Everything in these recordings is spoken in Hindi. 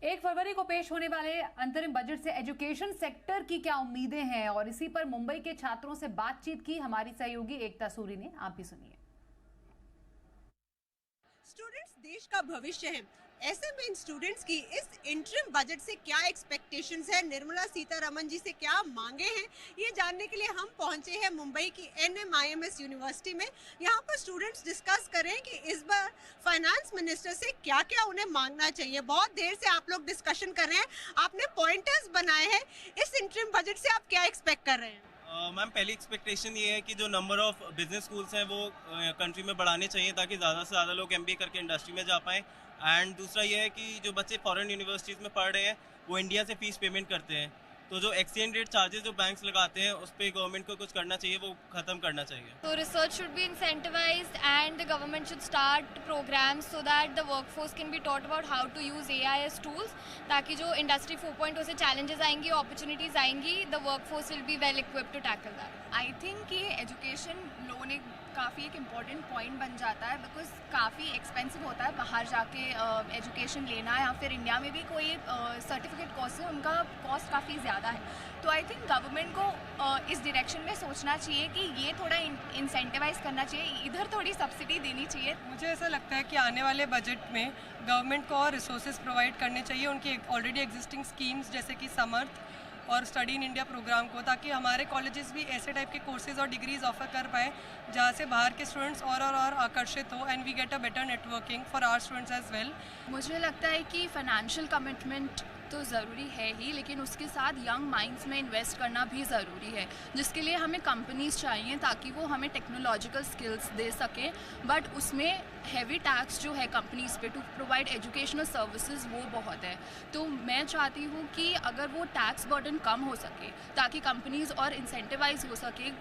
1 फरवरी को पेश होने वाले अंतरिम बजट से एजुकेशन सेक्टर की क्या उम्मीदें हैं, और इसी पर मुंबई के छात्रों से बातचीत की हमारी सहयोगी एकता सूरी ने। आप भी सुनिए। स्टूडेंट्स देश का भविष्य है। ऐसे में इन स्टूडेंट्स की इस इंटरिम बजट से क्या एक्सपेक्टेशंस है, निर्मला सीतारमण जी से क्या मांगे हैं, ये जानने के लिए हम पहुंचे हैं मुंबई की NMIMS यूनिवर्सिटी में। यहाँ पर स्टूडेंट्स डिस्कस करें कि इस बार फाइनेंस मिनिस्टर से क्या क्या उन्हें मांगना चाहिए। बहुत देर से आप लोग डिस्कशन कर रहे हैं, आपने पॉइंटर्स बनाए हैं। इस इंटरिम बजट से आप क्या एक्सपेक्ट कर रहे हैं? मैम, पहली एक्सपेक्टेशन ये है कि जो नंबर ऑफ़ बिजनेस स्कूल्स हैं वो कंट्री में बढ़ाने चाहिए ताकि ज़्यादा से ज़्यादा लोग MBA करके इंडस्ट्री में जा पाएँ। एंड दूसरा ये है कि जो बच्चे फॉरेन यूनिवर्सिटीज़ में पढ़ रहे हैं वो इंडिया से फ़ीस पेमेंट करते हैं, तो जो एक्सचेंज रेट चार्जेस जो बैंक्स लगाते हैं उस पर गवर्नमेंट को कुछ करना चाहिए, वो ख़त्म करना चाहिए। So research should be incentivized and the government should start programs so that the workforce can be taught about how to use AI as tools, ताकि जो इंडस्ट्री 4.0 से challenges आएंगी, opportunities आएंगी, the workforce will be well equipped to tackle that. I think कि एजुकेशन लोन एक काफ़ी एक इम्पॉर्टेंट पॉइंट बन जाता है, बिकॉज काफ़ी एक्सपेंसिव होता है बाहर जाके एजुकेशन लेना, या फिर इंडिया में भी कोई सर्टिफिकेट कोर्स है उनका कॉस्ट काफ़ी ज़्यादा है। तो आई थिंक गवर्नमेंट को इस डायरेक्शन में सोचना चाहिए कि ये थोड़ा इंसेंटिवाइज करना चाहिए, इधर थोड़ी सब्सिडी देनी चाहिए। मुझे ऐसा लगता है कि आने वाले बजट में गवर्नमेंट को और रिसोर्सेज प्रोवाइड करने चाहिए उनकी ऑलरेडी एग्जिस्टिंग स्कीम्स जैसे कि समर्थ और स्टडी इन इंडिया प्रोग्राम को, ताकि हमारे कॉलेजेस भी ऐसे टाइप के कोर्सेज और डिग्रीज ऑफर कर पाए जहाँ से बाहर के स्टूडेंट्स और आकर्षित हो and we get a better networking for our students as well. मुझे लगता है कि फाइनेंशियल कमिटमेंट तो ज़रूरी है ही, लेकिन उसके साथ यंग माइंड्स में इन्वेस्ट करना भी ज़रूरी है, जिसके लिए हमें कंपनीज चाहिए ताकि वो हमें टेक्नोलॉजिकल स्किल्स दे सकें। बट उसमें हैवी टैक्स जो है कंपनीज पे टू प्रोवाइड एजुकेशनल सर्विसेज वो बहुत है। तो मैं चाहती हूँ कि अगर वो टैक्स बर्डन कम हो सके ताकि कंपनीज और इंसेंटिवाइज हो सके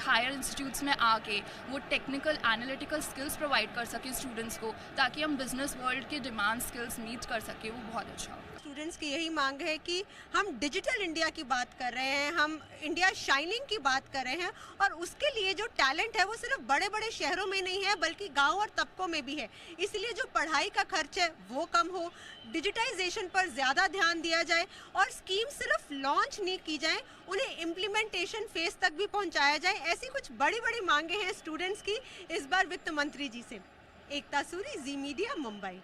हायर इंस्टीट्यूट्स में आके वो टेक्निकल एनालिटिकल स्किल्स प्रोवाइड कर सके स्टूडेंट्स को, ताकि हम बिजनेस वर्ल्ड के डिमांड स्किल्स मीट कर सके, वो बहुत अच्छा होगा। स्टूडेंट्स की यही मांग है कि हम डिजिटल इंडिया की बात कर रहे हैं, हम इंडिया शाइनिंग की बात कर रहे हैं, और उसके लिए जो टैलेंट है वो सिर्फ बड़े बड़े शहरों में नहीं है बल्कि गांव और तबकों में भी है। इसलिए जो पढ़ाई का खर्च है वो कम हो, डिजिटाइजेशन पर ज़्यादा ध्यान दिया जाए और स्कीम सिर्फ लॉन्च नहीं की जाए, उन्हें इम्प्लीमेंटेशन फेज तक भी पहुंचाया जाए। ऐसी कुछ बड़ी बड़ी मांगे हैं स्टूडेंट्स की इस बार वित्त मंत्री जी से। एकता सूरी, जी मीडिया, मुंबई।